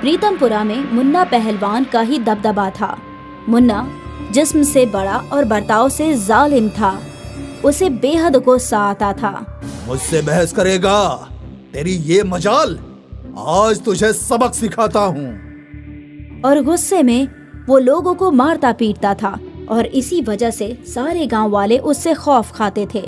प्रीतमपुरा में मुन्ना पहलवान का ही दबदबा था। मुन्ना जिस्म से बड़ा और बर्ताव से जालिम था। उसे बेहद गुस्सा आता था। मुझसे बहस करेगा? तेरी ये मजाल, आज तुझे सबक सिखाता हूँ। और गुस्से में वो लोगों को मारता पीटता था और इसी वजह से सारे गांव वाले उससे खौफ खाते थे।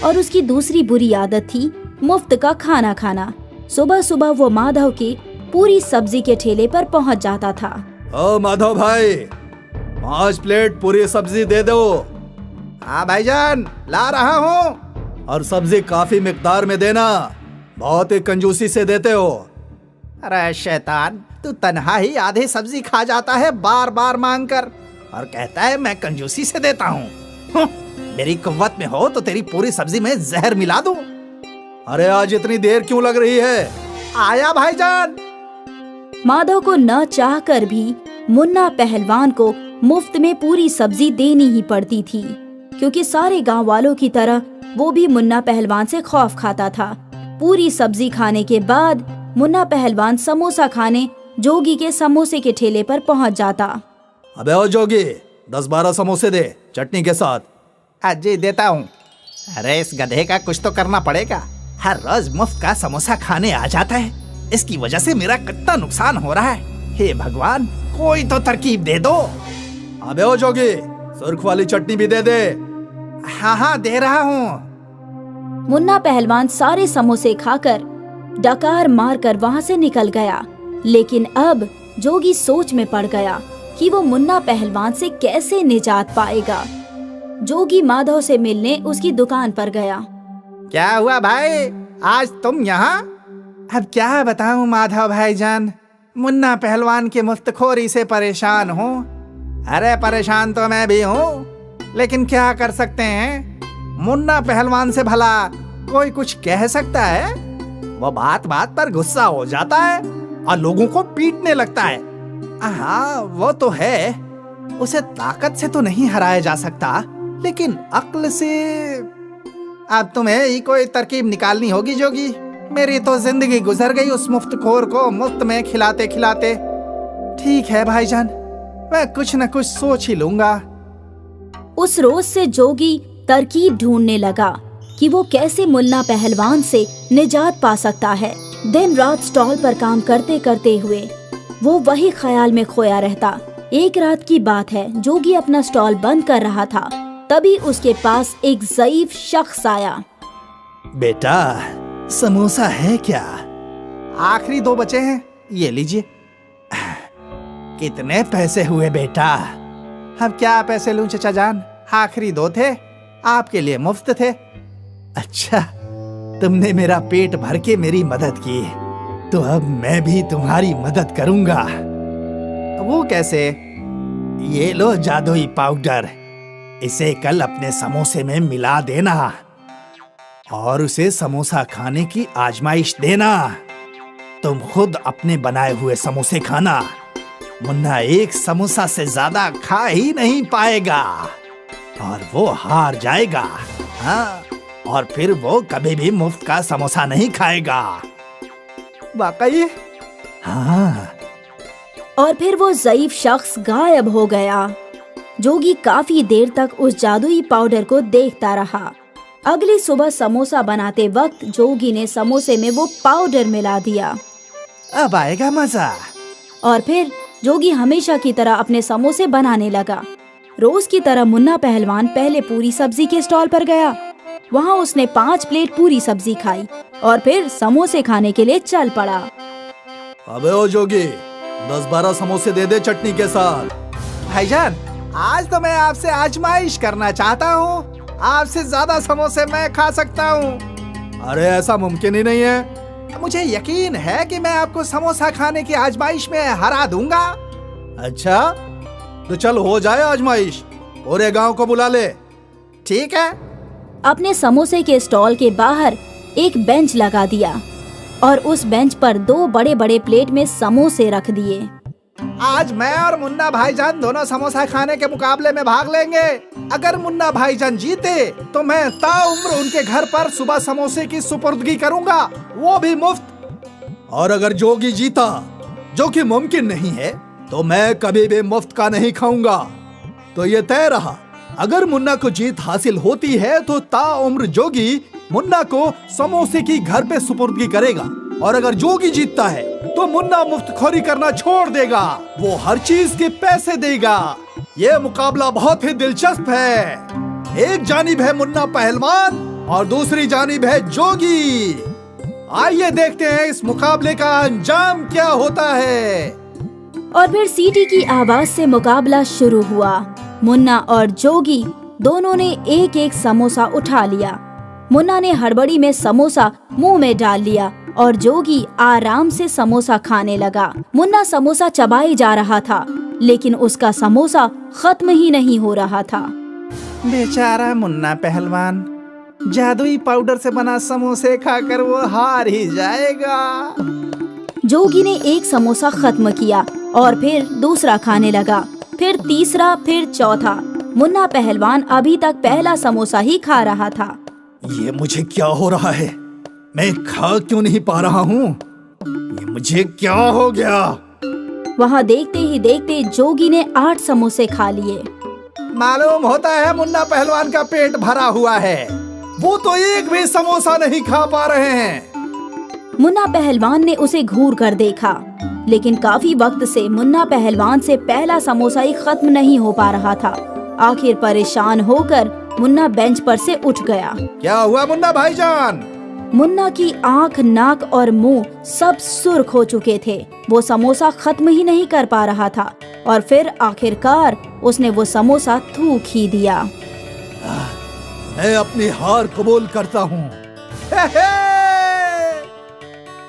और उसकी दूसरी बुरी आदत थी मुफ्त का खाना खाना। सुबह सुबह वो माधव की पूरी सब्जी के ठेले पर पहुंच जाता था। ओ माधव भाई, 5 प्लेट पूरी सब्जी दे दो। हाँ भाईजान, ला रहा हूँ। और सब्जी काफी मिकदार में देना, बहुत ही कंजूसी से देते हो। अरे शैतान, तू तन्हा ही आधे सब्जी खा जाता है बार बार मांग कर, और कहता है मैं कंजूसी से देता हूँ। मेरी कुव्वत में हो तो तेरी पूरी सब्जी में जहर मिला दूं। अरे आज इतनी देर क्यों लग रही है? आया भाईजान। माधव को न चाहकर भी मुन्ना पहलवान को मुफ्त में पूरी सब्जी देनी ही पड़ती थी, क्योंकि सारे गांव वालों की तरह वो भी मुन्ना पहलवान से खौफ खाता था। पूरी सब्जी खाने के बाद मुन्ना पहलवान समोसा खाने जोगी के समोसे के ठेले पर पहुंच जाता। अबे ओ जोगी, 10-12 समोसे दे, चटनी के साथ। जी देता हूँ। अरे इस गधे का कुछ तो करना पड़ेगा, हर रोज मुफ्त का समोसा खाने आ जाता है। इसकी वजह से मेरा कितना नुकसान हो रहा है। हे भगवान, कोई तो तरकीब दे दो। अबे ओ जोगी, सुर्ख वाली चटनी भी दे दे। हाँ हाँ, दे रहा हूँ। मुन्ना पहलवान सारे समोसे खाकर डकार मारकर वहां से निकल गया। लेकिन अब जोगी सोच में पड़ गया कि वो मुन्ना पहलवान से कैसे निजात पाएगा। जोगी माधव से मिलने उसकी दुकान पर गया। क्या हुआ भाई, आज तुम यहाँ? अब क्या बताऊं माधव भाईजान, मुन्ना पहलवान की मुफ्तखोरी से परेशान हूँ। अरे परेशान तो मैं भी हूँ, लेकिन क्या कर सकते हैं। मुन्ना पहलवान से भला कोई कुछ कह सकता है? वो बात बात पर गुस्सा हो जाता है और लोगों को पीटने लगता है। हाँ वो तो है, उसे ताकत से तो नहीं हराया जा सकता, लेकिन अक्ल से। अब तुम्हें ही कोई तरकीब निकालनी होगी जोगी। मेरी तो जिंदगी गुजर गई उस मुफ्तखोर को मुफ्त में खिलाते खिलाते। ठीक है भाईजान, मैं कुछ न कुछ सोच ही लूंगा। उस रोज से जोगी तरकीब ढूंढने लगा कि वो कैसे मुन्ना पहलवान से निजात पा सकता है। दिन रात स्टॉल पर काम करते करते हुए वो वही ख्याल में खोया रहता। एक रात की बात है, जोगी अपना स्टॉल बंद कर रहा था, तभी उसके पास एक ज़ईफ शख्स आया। बेटा, समोसा है क्या? आखिरी 2 बचे हैं, ये लीजिए। कितने पैसे हुए बेटा? अब क्या पैसे लूं चचा जान, आखिरी 2 थे, आपके लिए मुफ्त थे। अच्छा, तुमने मेरा पेट भर के मेरी मदद की, तो अब मैं भी तुम्हारी मदद करूंगा। वो कैसे? ये लो जादुई पाउडर, इसे कल अपने समोसे में मिला देना और उसे समोसा खाने की आजमाइश देना। तुम खुद अपने बनाए हुए समोसे खाना, मुन्ना एक समोसा से ज्यादा खा ही नहीं पाएगा और वो हार जाएगा। हाँ, और फिर वो कभी भी मुफ्त का समोसा नहीं खाएगा। वाकई? हाँ। और फिर वो ज़ईफ शख्स गायब हो गया। जोगी काफी देर तक उस जादुई पाउडर को देखता रहा। अगली सुबह समोसा बनाते वक्त जोगी ने समोसे में वो पाउडर मिला दिया। अब आएगा मजा। और फिर जोगी हमेशा की तरह अपने समोसे बनाने लगा। रोज की तरह मुन्ना पहलवान पहले पूरी सब्जी के स्टॉल पर गया। वहाँ उसने 5 प्लेट पूरी सब्जी खाई और फिर समोसे खाने के लिए चल पड़ा। अबे ओ जोगी, 10-12 समोसे दे दे चटनी के साथ। भाईजान, आज तो मैं आपसे आजमाइश करना चाहता हूँ। आपसे ज्यादा समोसे मैं खा सकता हूँ। अरे ऐसा मुमकिन ही नहीं है। मुझे यकीन है कि मैं आपको समोसा खाने की आजमाइश में हरा दूंगा। अच्छा, तो चल हो जाए आजमाइश, पूरे गांव को बुला ले। ठीक है। अपने समोसे के स्टॉल के बाहर एक बेंच लगा दिया और उस बेंच पर 2 बड़े बड़े प्लेट में समोसे रख दिए। आज मैं और मुन्ना भाईजान दोनों समोसा खाने के मुकाबले में भाग लेंगे। अगर मुन्ना भाईजान जीते तो मैं ताउम्र उनके घर पर सुबह समोसे की सुपुर्दगी करूंगा, वो भी मुफ्त। और अगर जोगी जीता जो कि मुमकिन नहीं है, तो मैं कभी भी मुफ्त का नहीं खाऊंगा। तो ये तय रहा, अगर मुन्ना को जीत हासिल होती है तो ताउम्र जोगी मुन्ना को समोसे की घर पे सुपुर्दगी करेगा, और अगर जोगी जीतता है तो मुन्ना मुफ्तखोरी करना छोड़ देगा, वो हर चीज के पैसे देगा। ये मुकाबला बहुत ही दिलचस्प है। एक जानिब है मुन्ना पहलवान और दूसरी जानिब है जोगी। आइए देखते हैं इस मुकाबले का अंजाम क्या होता है। और फिर सीटी की आवाज से मुकाबला शुरू हुआ। मुन्ना और जोगी दोनों ने एक एक समोसा उठा लिया। मुन्ना ने हड़बड़ी में समोसा मुंह में डाल लिया और जोगी आराम से समोसा खाने लगा। मुन्ना समोसा चबाए जा रहा था, लेकिन उसका समोसा खत्म ही नहीं हो रहा था। बेचारा मुन्ना पहलवान, जादुई पाउडर से बना समोसे खाकर वो हार ही जाएगा। जोगी ने एक समोसा खत्म किया और फिर दूसरा खाने लगा, फिर तीसरा, फिर चौथा। मुन्ना पहलवान अभी तक पहला समोसा ही खा रहा था। ये मुझे क्या हो रहा है? मैं खा क्यों नहीं पा रहा हूँ? ये मुझे क्या हो गया? वहाँ देखते ही देखते जोगी ने 8 समोसे खा लिए। मालूम होता है मुन्ना पहलवान का पेट भरा हुआ है, वो तो एक भी समोसा नहीं खा पा रहे हैं। मुन्ना पहलवान ने उसे घूर कर देखा, लेकिन काफी वक्त से मुन्ना पहलवान से पहला समोसा ही खत्म नहीं हो पा रहा था। आखिर परेशान होकर मुन्ना बेंच पर से उठ गया। क्या हुआ मुन्ना भाईजान? मुन्ना की आंख, नाक और मुंह सब सुर्ख हो चुके थे। वो समोसा खत्म ही नहीं कर पा रहा था और फिर आखिरकार उसने वो समोसा थूक ही दिया। मैं अपनी हार कबूल करता हूँ।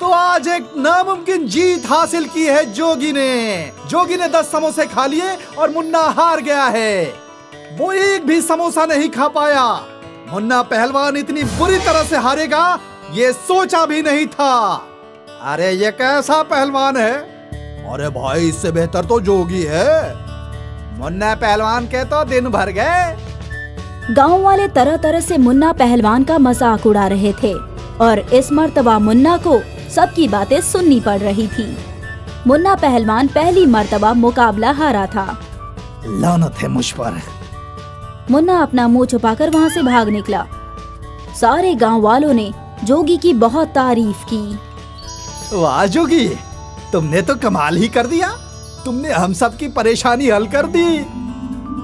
तो आज एक नामुमकिन जीत हासिल की है जोगी ने। जोगी ने 10 समोसे खा लिए और मुन्ना हार गया है। वो एक भी समोसा नहीं खा पाया। मुन्ना पहलवान इतनी बुरी तरह से हारेगा ये सोचा भी नहीं था। अरे ये कैसा पहलवान है? अरे भाई, इससे बेहतर तो जोगी है। मुन्ना पहलवान के तो दिन भर गए। गांव वाले तरह तरह से मुन्ना पहलवान का मजाक उड़ा रहे थे और इस मर्तबा मुन्ना को सबकी बातें सुननी पड़ रही थी। मुन्ना पहलवान पहली मर्तबा मुकाबला हारा था। लानत है मुझ पर। मुन्ना अपना मुंह छुपाकर वहाँ से भाग निकला। सारे गांव वालों ने जोगी की बहुत तारीफ की। वाह जोगी, तुमने तो कमाल ही कर दिया। तुमने हम सब की परेशानी हल कर दी।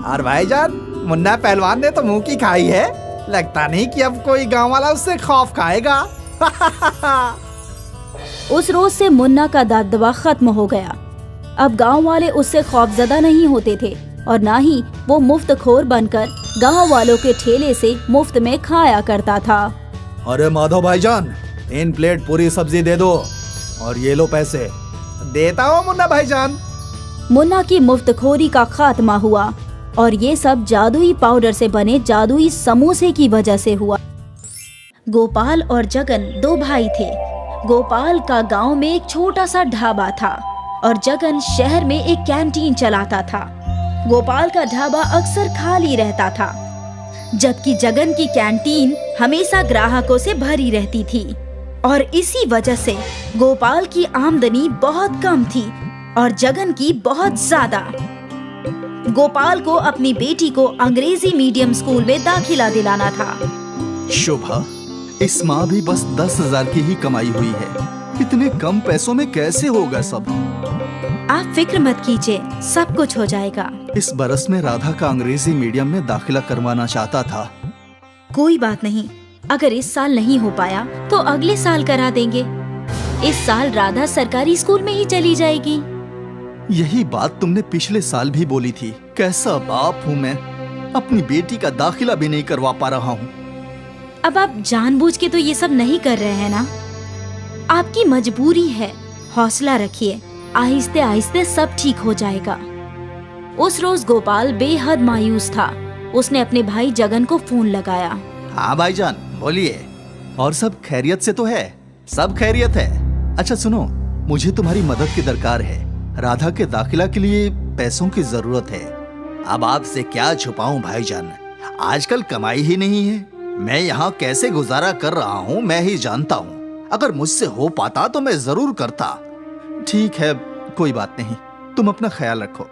और भाईजान, मुन्ना पहलवान ने तो मुंह की खाई है। लगता नहीं कि अब कोई गांव वाला उससे खौफ खाएगा। उस रोज से मुन्ना का दबदबा खत्म हो गया। अब गांव वाले उससे खौफजदा नहीं होते थे और ना ही वो मुफ्तखोर बनकर गांव वालों के ठेले से मुफ्त में खाया करता था। अरे माधव भाईजान, 3 प्लेट पूरी सब्जी दे दो और ये लो पैसे। देता हूँ मुन्ना भाईजान। मुन्ना की मुफ्तखोरी का खात्मा हुआ और ये सब जादुई पाउडर से बने जादुई समोसे की वजह से हुआ। गोपाल और जगन 2 भाई थे। गोपाल का गांव में एक छोटा सा ढाबा था और जगन शहर में एक कैंटीन चलाता था। गोपाल का ढाबा अक्सर खाली रहता था, जबकि जगन की कैंटीन हमेशा ग्राहकों से भरी रहती थी और इसी वजह से गोपाल की आमदनी बहुत कम थी और जगन की बहुत ज्यादा। गोपाल को अपनी बेटी को अंग्रेजी मीडियम स्कूल में दाखिला दिलाना था। शोभा, इस माह भी बस 10,000 की ही कमाई हुई है। इतने कम पैसों में कैसे होगा सब? आप फिक्र मत कीजिए, सब कुछ हो जाएगा। इस बरस में राधा का अंग्रेजी मीडियम में दाखिला करवाना चाहता था। कोई बात नहीं, अगर इस साल नहीं हो पाया तो अगले साल करा देंगे। इस साल राधा सरकारी स्कूल में ही चली जाएगी। यही बात तुमने पिछले साल भी बोली थी। कैसा बाप हूँ मैं, अपनी बेटी का दाखिला भी नहीं करवा पा रहा हूँ। अब आप जानबूझ के तो ये सब नहीं कर रहे हैं ना, आपकी मजबूरी है। हौसला रखिए, आहिस्ते आहिस्ते सब ठीक हो जाएगा। उस रोज गोपाल बेहद मायूस था। उसने अपने भाई जगन को फोन लगाया। हाँ भाईजान, बोलिए। और सब खैरियत से तो है? सब खैरियत है। अच्छा सुनो, मुझे तुम्हारी मदद की दरकार है। राधा के दाखिला के लिए पैसों की जरूरत है। अब आपसे क्या छुपाऊं भाईजान, आजकल कमाई ही नहीं है। मैं यहाँ कैसे गुजारा कर रहा हूँ मैं ही जानता हूँ। अगर मुझसे हो पाता तो मैं जरूर करता। ठीक है, कोई बात नहीं, तुम अपना ख्याल रखो।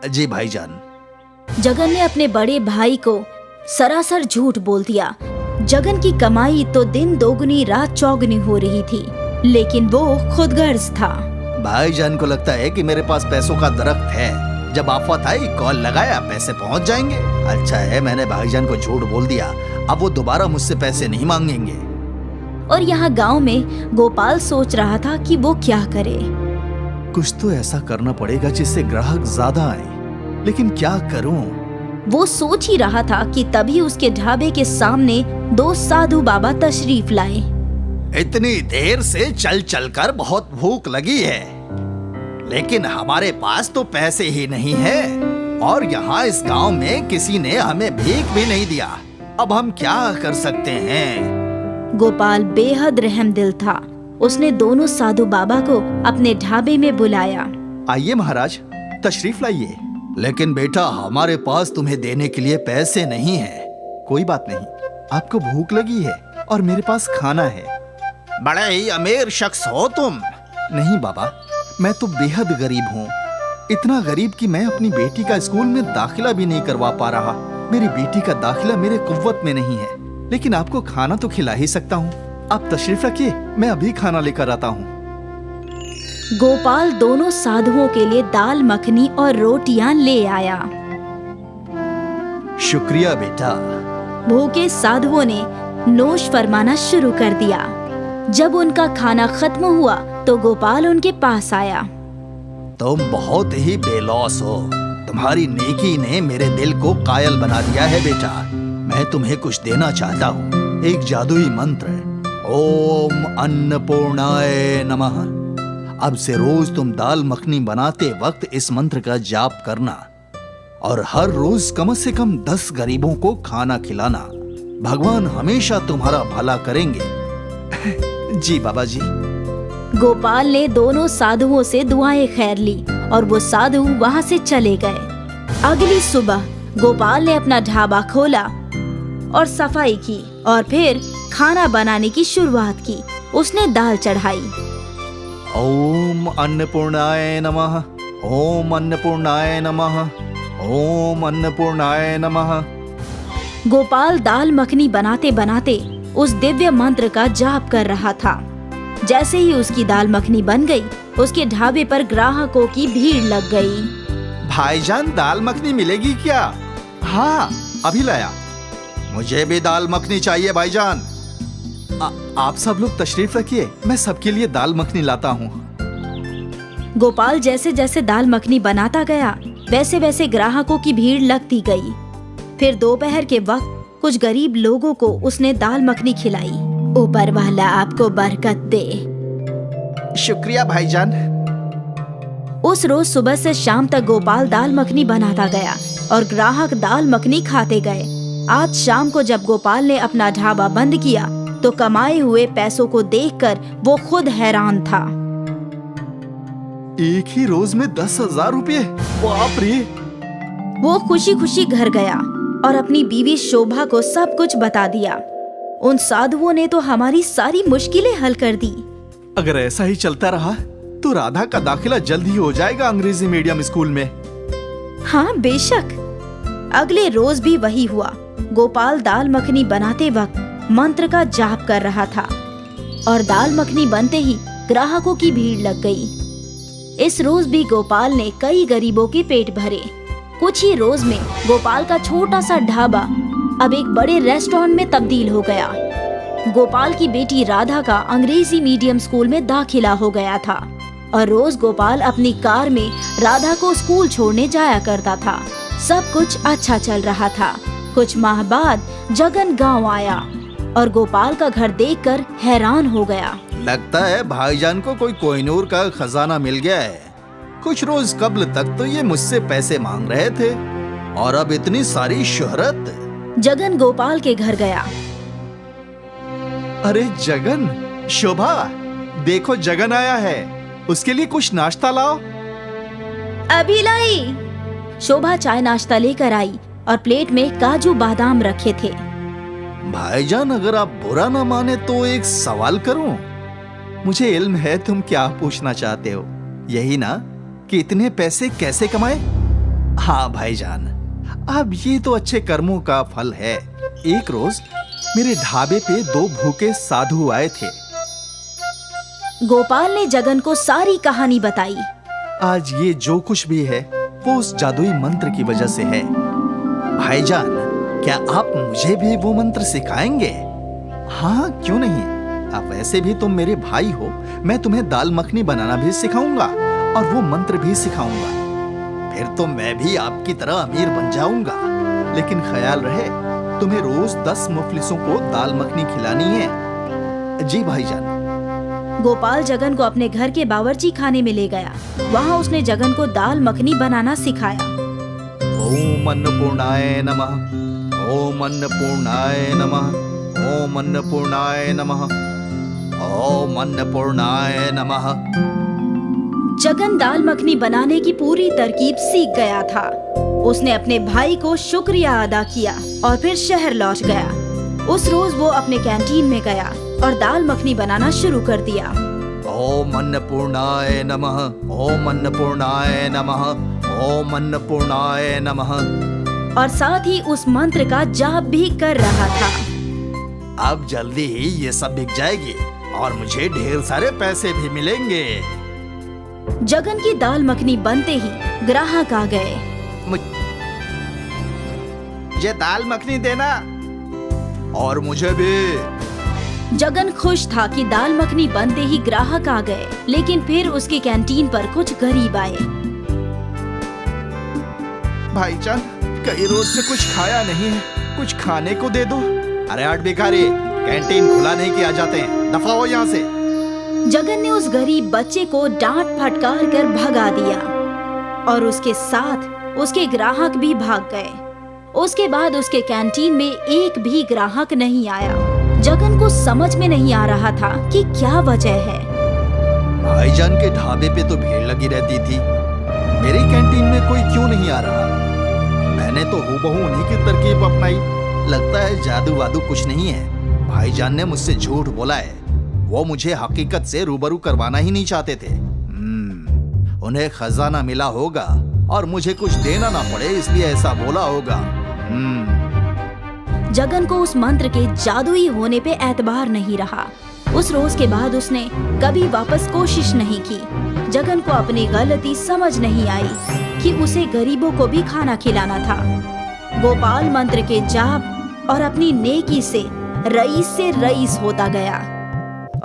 जी भाईजान। जगन ने अपने बड़े भाई को सरासर झूठ बोल दिया। जगन की कमाई तो दिन दोगुनी रात चौगुनी हो रही थी, लेकिन वो खुदगर्ज था। भाईजान को लगता है कि मेरे पास पैसों का दरख्त है। जब आफत आई कॉल लगाया, पैसे पहुंच जाएंगे। अच्छा है मैंने भाईजान को झूठ बोल दिया, अब वो दोबारा मुझसे पैसे नहीं मांगेंगे। और यहाँ गांव में गोपाल सोच रहा था कि वो क्या करे। कुछ तो ऐसा करना पड़ेगा जिससे ग्राहक ज्यादा आए, लेकिन क्या करूं? वो सोच ही रहा था कि तभी उसके ढाबे के सामने 2 साधु बाबा तशरीफ लाए। इतनी देर से चल चल कर बहुत भूख लगी है, लेकिन हमारे पास तो पैसे ही नहीं है, और यहाँ इस गांव में किसी ने हमें भीख भी नहीं दिया। अब हम क्या कर सकते हैं? गोपाल बेहद रहमदिल था। उसने दोनों साधु बाबा को अपने ढाबे में बुलाया। आइए महाराज, तशरीफ लाइए। लेकिन बेटा हमारे पास तुम्हें देने के लिए पैसे नहीं है। कोई बात नहीं, आपको भूख लगी है और मेरे पास खाना है। बड़े ही अमीर शख्स हो तुम। नहीं बाबा, मैं तो बेहद गरीब हूँ। इतना गरीब कि मैं अपनी बेटी का स्कूल में दाखिला भी नहीं करवा पा रहा। मेरी बेटी का दाखिला मेरे कुव्वत में नहीं है, लेकिन आपको खाना तो खिला ही सकता हूँ। आप तशरीफ रखिए, मैं अभी खाना लेकर आता हूँ। गोपाल दोनों साधुओं के लिए दाल मखनी और रोटियां ले आया। शुक्रिया बेटा। भूखे साधुओं ने नोश फरमाना शुरू कर दिया। जब उनका खाना खत्म हुआ तो गोपाल उनके पास आया। तुम बहुत ही बेलौस हो। तुम्हारी नेकी ने मेरे दिल को कायल बना दिया है बेटा। मैं तुम्हें कुछ देना चाहता हूँ, एक जादुई मंत्र। ओम अन्नपूर्णाय नमः। अब से रोज तुम दाल मखनी बनाते वक्त इस मंत्र का जाप करना, और हर रोज कम से कम 10 गरीबों को खाना खिलाना। भगवान हमेशा तुम्हारा भला करेंगे। जी बाबा जी। गोपाल ने दोनों साधुओं से दुआएं खैर ली और वो साधु वहाँ से चले गए। अगली सुबह गोपाल ने अपना ढाबा खोला और सफाई की, और फिर खाना बनाने की शुरुआत की। उसने दाल चढ़ाई। ओम अन्नपूर्णाय नमः। ओम अन्नपूर्णाय नमः। ओम अन्नपूर्णाय नमः। गोपाल दाल मखनी बनाते बनाते उस दिव्य मंत्र का जाप कर रहा था। जैसे ही उसकी दाल मखनी बन गई, उसके ढाबे पर ग्राहकों की भीड़ लग गई। भाईजान दाल मखनी मिलेगी क्या? हाँ अभी लाया। मुझे भी दाल मखनी चाहिए भाईजान। आप सब लोग तशरीफ रखिए, मैं सबके लिए दाल मखनी लाता हूँ। गोपाल जैसे जैसे दाल मखनी बनाता गया, वैसे वैसे ग्राहकों की भीड़ लगती गई। फिर दोपहर के वक्त कुछ गरीब लोगों को उसने दाल मखनी खिलाई। ऊपर वाला आपको बरकत दे। शुक्रिया भाईजान। उस रोज सुबह से शाम तक गोपाल दाल मखनी बनाता गया और ग्राहक दाल मखनी खाते गए। आज शाम को जब गोपाल ने अपना ढाबा बंद किया तो कमाए हुए पैसों को देखकर वो खुद हैरान था। एक ही रोज में 10,000 रुपये, बाप रे। वो खुशी खुशी घर गया और अपनी बीवी शोभा को सब कुछ बता दिया। उन साधुओं ने तो हमारी सारी मुश्किलें हल कर दी। अगर ऐसा ही चलता रहा तो राधा का दाखिला जल्द ही हो जाएगा अंग्रेजी मीडियम स्कूल में। हाँ बेशक। अगले रोज भी वही हुआ। गोपाल दाल मखनी बनाते वक्त मंत्र का जाप कर रहा था और दाल मखनी बनते ही ग्राहकों की भीड़ लग गई। इस रोज भी गोपाल ने कई गरीबों के पेट भरे। कुछ ही रोज में गोपाल का छोटा सा ढाबा अब एक बड़े रेस्टोरेंट में तब्दील हो गया। गोपाल की बेटी राधा का अंग्रेजी मीडियम स्कूल में दाखिला हो गया था और रोज गोपाल अपनी कार में राधा को स्कूल छोड़ने जाया करता था। सब कुछ अच्छा चल रहा था। कुछ माह बाद जगन गांव आया और गोपाल का घर देखकर हैरान हो गया। लगता है भाईजान को कोई कोहिनूर का खजाना मिल गया है। कुछ रोज कब्ल तक तो ये मुझसे पैसे मांग रहे थे और अब इतनी सारी शोहरत। जगन गोपाल के घर गया। अरे जगन, शोभा, देखो जगन आया है, उसके लिए कुछ नाश्ता लाओ। अभी लाई। शोभा चाय नाश्ता लेकर आई और प्लेट में काजू बादाम रखे थे। भाईजान अगर आप बुरा ना माने तो एक सवाल करूं? मुझे इल्म है तुम क्या पूछना चाहते हो, यही ना? कि इतने पैसे कैसे कमाए? हाँ भाईजान, अब ये तो अच्छे कर्मों का फल है। एक रोज मेरे ढाबे पे 2 भूखे साधु आए थे। गोपाल ने जगन को सारी कहानी बताई। आज ये जो कुछ भी है वो उस जादुई मंत्र की वजह से है। भाईजान, क्या आप मुझे भी वो मंत्र सिखाएंगे? हाँ, क्यों नहीं। अब वैसे भी तुम मेरे भाई हो, मैं तुम्हें दाल मखनी बनाना भी सिखाऊंगा और वो मंत्र भी सिखाऊंगा। फिर तो मैं भी आपकी तरह अमीर बन जाऊंगा। लेकिन ख्याल रहे, तुम्हें रोज 10 मुफलिसों को दाल मखनी खिलानी है। जी भाईजान। गोपाल जगन को अपने घर के बावर्ची खाने में ले गया। वहाँ उसने जगन को दाल मखनी बनाना सिखाया। ओम अन्नपूर्णाय नमः, ओम अन्नपूर्णाय नमः, ओम अन्नपूर्णाय नमः, ओम अन्नपूर्णाय नमः। जगन दाल मखनी बनाने की पूरी तरकीब सीख गया था। उसने अपने भाई को शुक्रिया अदा किया और फिर शहर लौट गया। उस रोज वो अपने कैंटीन में गया और दाल मखनी बनाना शुरू कर दिया। ओम अन्नपूर्णाय नमः, ओम अन्नपूर्णाय नमः, ओम अन्नपूर्णाय नमः। और साथ ही उस मंत्र का जाप भी कर रहा था। अब जल्दी ही ये सब बिक जाएगी और मुझे ढेर सारे पैसे भी मिलेंगे। जगन की दाल मखनी बनते ही ग्राहक आ गए। ये दाल मखनी देना। और मुझे भी। जगन खुश था कि दाल मखनी बनते ही ग्राहक आ गए, लेकिन फिर उसकी कैंटीन पर कुछ गरीब आए। भाईजान, कई रोज से कुछ खाया नहीं है, कुछ खाने को दे दो। अरे आठ भिखारी, कैंटीन खुला नहीं किया जाते हैं, दफा हो यहाँ से। जगन ने उस गरीब बच्चे को डांट फटकार कर भगा दिया और उसके साथ उसके ग्राहक भी भाग गए। उसके बाद उसके कैंटीन में एक भी ग्राहक नहीं आया। जगन को समझ में नहीं आ रहा था कि क्या वजह है। भाईजान के ढाबे पे तो भीड़ लगी रहती थी, मेरी कैंटीन में कोई क्यों नहीं आ रहा? मैंने तो हूबहू उन्हीं की तरकीब अपनाई। लगता है जादू वादू कुछ नहीं है। भाईजान ने मुझसे झूठ बोला है। वो मुझे हकीकत से रूबरू करवाना ही नहीं चाहते थे। उन्हें खजाना मिला होगा और मुझे कुछ देना ना पड़े, इसलिए ऐसा बोला होगा। जगन को उस मंत्र के जादुई होने पे एतबार नहीं रहा। उस रोज के बाद उसने कभी वापस कोशिश नहीं की। जगन को अपनी गलती समझ नहीं आई कि उसे गरीबों को भी खाना खिलाना था। गोपाल मंत्र के जाप और अपनी नेकी से रईस होता गया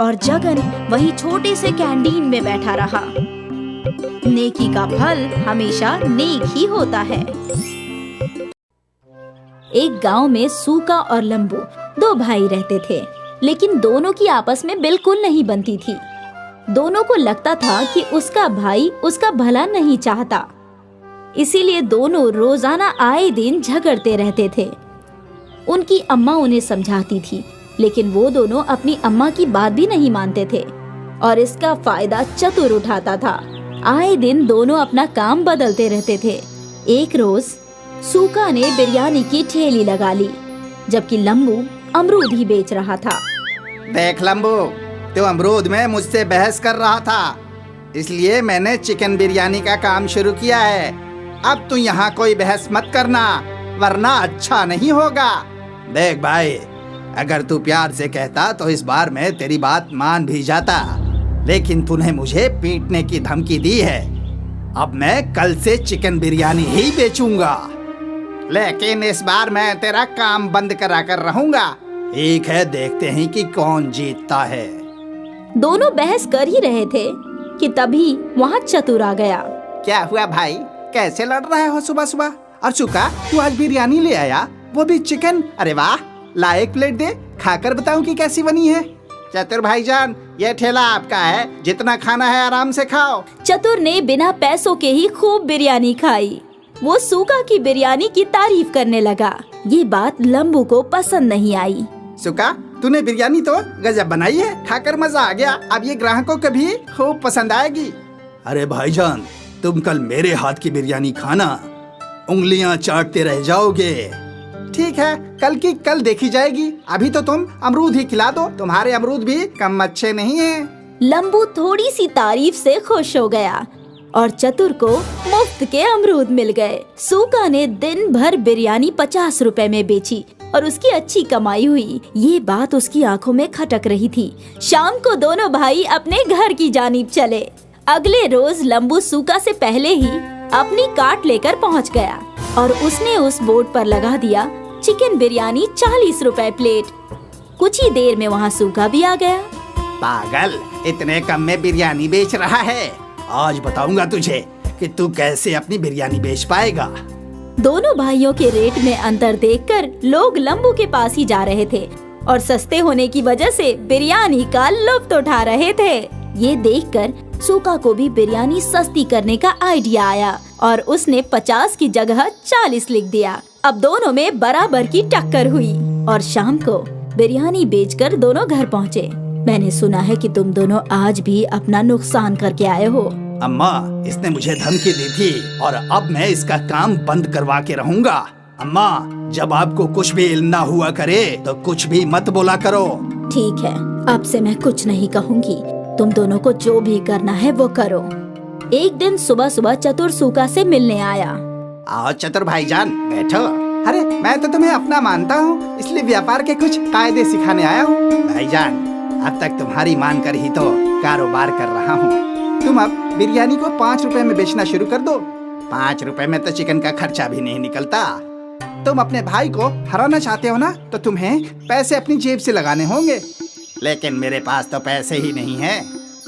और जगन वहीं छोटे से कैंटीन में बैठा रहा। नेकी का फल हमेशा नेक ही होता है। एक गांव में सूका और लंबू 2 भाई रहते थे, लेकिन दोनों की आपस में बिल्कुल नहीं बनती थी। दोनों को लगता था कि उसका भाई उसका भला नहीं चाहता, इसीलिए दोनों रोजाना आए दिन झगड़ते रहते थे। उनकी अम्मा उन्हें समझाती थी, लेकिन वो दोनों अपनी अम्मा की बात भी नहीं मानते थे और इसका फायदा चतुर उठाता था। आए दिन दोनों अपना काम बदलते रहते थे। एक रोज सूका ने बिरयानी की ठेली लगा ली, जबकि लंबू अमरूद ही बेच रहा था। देख लंबू, तू अमरूद में मुझसे बहस कर रहा था, इसलिए मैंने चिकन बिरयानी का काम शुरू किया है। अब तू यहाँ कोई बहस मत करना, वरना अच्छा नहीं होगा। देख भाई, अगर तू प्यार से कहता तो इस बार मैं तेरी बात मान भी जाता, लेकिन तूने मुझे पीटने की धमकी दी है। अब मैं कल से चिकन बिरयानी ही बेचूंगा, लेकिन इस बार मैं तेरा काम बंद करा कर रहूंगा। ठीक है, देखते हैं कि कौन जीतता है। दोनों बहस कर ही रहे थे कि तभी वहाँ चतुर आ गया। क्या हुआ भाई, कैसे लड़ रहे हो सुबह सुबह? और सुका, तू आज बिरयानी ले आया, वो भी चिकन? अरे वाह, ला एक प्लेट दे, खाकर बताऊं कि कैसी बनी है। चतुर भाईजान, ये ठेला आपका है, जितना खाना है आराम से खाओ। चतुर ने बिना पैसों के ही खूब बिरयानी खाई। वो सूका की बिरयानी की तारीफ करने लगा। ये बात लंबू को पसंद नहीं आई। सुका, तूने बिरयानी तो गजब बनाई है, खाकर मजा आ गया। अब ये ग्राहकों को भी खूब पसंद आएगी। अरे भाईजान, तुम कल मेरे हाथ की बिरयानी खाना, उंगलियां चाटते रह जाओगे। ठीक है, कल की कल देखी जाएगी। अभी तो तुम अमरूद ही खिला दो, तुम्हारे अमरूद भी कम अच्छे नहीं हैं। लंबू थोड़ी सी तारीफ से खुश हो गया और चतुर को मुफ्त के अमरूद मिल गए। सूका ने दिन भर बिरयानी 50 रुपए में बेची और उसकी अच्छी कमाई हुई। ये बात उसकी आंखों में खटक रही थी। शाम को दोनों भाई अपने घर की जानिब चले। अगले रोज लंबू सूका से पहले ही अपनी कार्ट लेकर पहुंच गया और उसने उस बोर्ड पर लगा दिया चिकन बिरयानी 40 रुपए प्लेट। कुछ ही देर में वहाँ सूका भी आ गया। पागल, इतने कम में बिरयानी बेच रहा है। आज बताऊंगा तुझे कि तू कैसे अपनी बिरयानी बेच पाएगा। दोनों भाइयों के रेट में अंतर देखकर लोग लंबू के पास ही जा रहे थे और सस्ते होने की वजह से बिरयानी का लुत्फ उठा रहे थे। ये देखकर सूका को भी बिरयानी सस्ती करने का आइडिया आया और उसने 50 की जगह 40 लिख दिया। अब दोनों में बराबर की टक्कर हुई और शाम को बिरयानी बेचकर दोनों घर पहुँचे। मैंने सुना है कि तुम दोनों आज भी अपना नुकसान करके आए हो। अम्मा, इसने मुझे धमकी दी थी और अब मैं इसका काम बंद करवा के रहूंगा। अम्मा, जब आपको कुछ भी इल्म ना हुआ करे तो कुछ भी मत बोला करो। ठीक है, अब से मैं कुछ नहीं कहूँगी। तुम दोनों को जो भी करना है वो करो। एक दिन सुबह सुबह चतुर सूका से मिलने आया। आओ चतुर भाईजान, बैठो। अरे मैं तो तुम्हें अपना मानता हूँ, इसलिए व्यापार के कुछ कायदे सिखाने आया हूँ। भाईजान, अब तक तुम्हारी मानकर ही तो कारोबार कर रहा हूँ। तुम अब बिरयानी को 5 रुपए में बेचना शुरू कर दो। 5 रुपए में तो चिकन का खर्चा भी नहीं निकलता। तुम अपने भाई को हराना चाहते हो ना, तो तुम्हें पैसे अपनी जेब से लगाने होंगे। लेकिन मेरे पास तो पैसे ही नहीं है।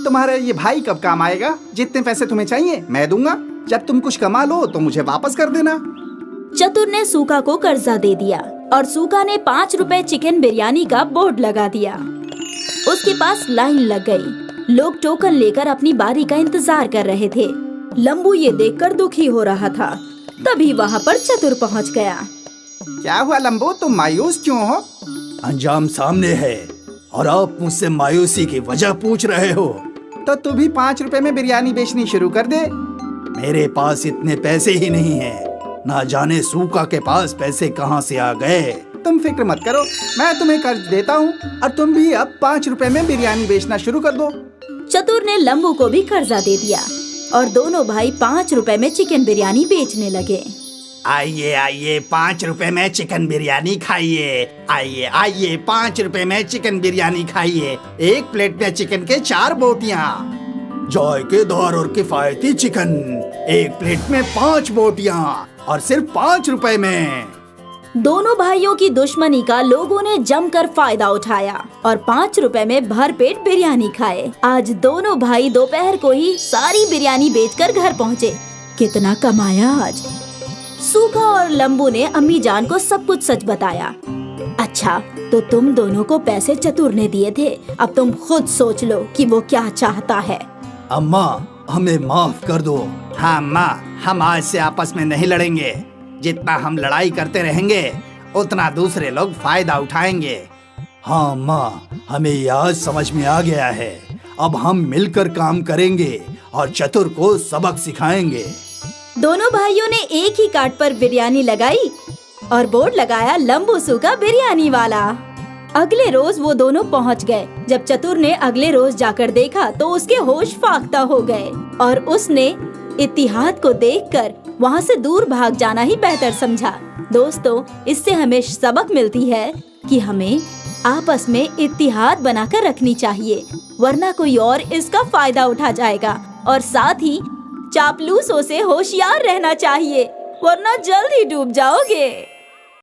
तुम्हारा ये भाई कब काम आएगा? जितने पैसे तुम्हें चाहिए मैं दूंगा। जब तुम कुछ कमा लो तो मुझे वापस कर देना। चतुर ने सूका को कर्जा दे दिया और सूका ने 5 रुपए चिकन बिरयानी का बोर्ड लगा दिया। उसके पास लाइन लग गई। लोग टोकन लेकर अपनी बारी का इंतजार कर रहे थे। लंबू ये देखकर दुखी हो रहा था। तभी वहाँ पर चतुर पहुँच गया। क्या हुआ लंबू, तुम मायूस क्यों हो? अंजाम सामने है और आप मुझसे मायूसी की वजह पूछ रहे हो। तो तू भी 5 रुपए में बिरयानी बेचनी शुरू कर दे। मेरे पास इतने पैसे ही नहीं है। ना जाने सूका के पास पैसे कहाँ से आ गए। तुम फिक्र मत करो, मैं तुम्हें कर्ज देता हूँ और तुम भी अब 5 रुपए में बिरयानी बेचना शुरू कर दो। चतुर ने लंबू को भी कर्जा दे दिया और दोनों भाई 5 रुपए में चिकन बिरयानी बेचने लगे। आइए आइए, 5 रुपए में चिकन बिरयानी खाइए। आइए आइए, 5 रुपए में चिकन बिरयानी खाइए। एक प्लेट में चिकन के 4 बोटियाँ, जायकेदार और किफायती चिकन। एक प्लेट में 5 बोटियाँ और सिर्फ 5 रुपए में। दोनों भाइयों की दुश्मनी का लोगों ने जमकर फायदा उठाया और 5 रुपए में भरपेट बिरयानी खाए। आज दोनों भाई दोपहर को ही सारी बिरयानी बेचकर घर पहुँचे। कितना कमाया आज। सूखा और लंबू ने अम्मी जान को सब कुछ सच बताया। अच्छा, तो तुम दोनों को पैसे चतुर ने दिए थे। अब तुम खुद सोच लो कि वो क्या चाहता है। अम्मा, हमें माफ कर दो। हाँ अम्मा, हम आज से आपस में नहीं लड़ेंगे। जितना हम लड़ाई करते रहेंगे उतना दूसरे लोग फायदा उठाएंगे। हाँ अम्मा, हमें ये आज समझ में आ गया है। अब हम मिलकर काम करेंगे और चतुर को सबक सिखाएंगे। दोनों भाइयों ने एक ही कार्ट पर बिरयानी लगाई और बोर्ड लगाया लंबू सूका बिरयानी वाला। अगले रोज वो दोनों पहुंच गए। जब चतुर ने अगले रोज जाकर देखा तो उसके होश फाख्ता हो गए और उसने इत्तिहाद को देखकर वहाँ से दूर भाग जाना ही बेहतर समझा। दोस्तों, इससे हमें सबक मिलती है कि हमें आपस में इत्तिहाद बनाकर रखनी चाहिए, वरना कोई और इसका फायदा उठा जाएगा। और साथ ही चापलूसों से होशियार रहना चाहिए, वरना जल्द ही डूब जाओगे।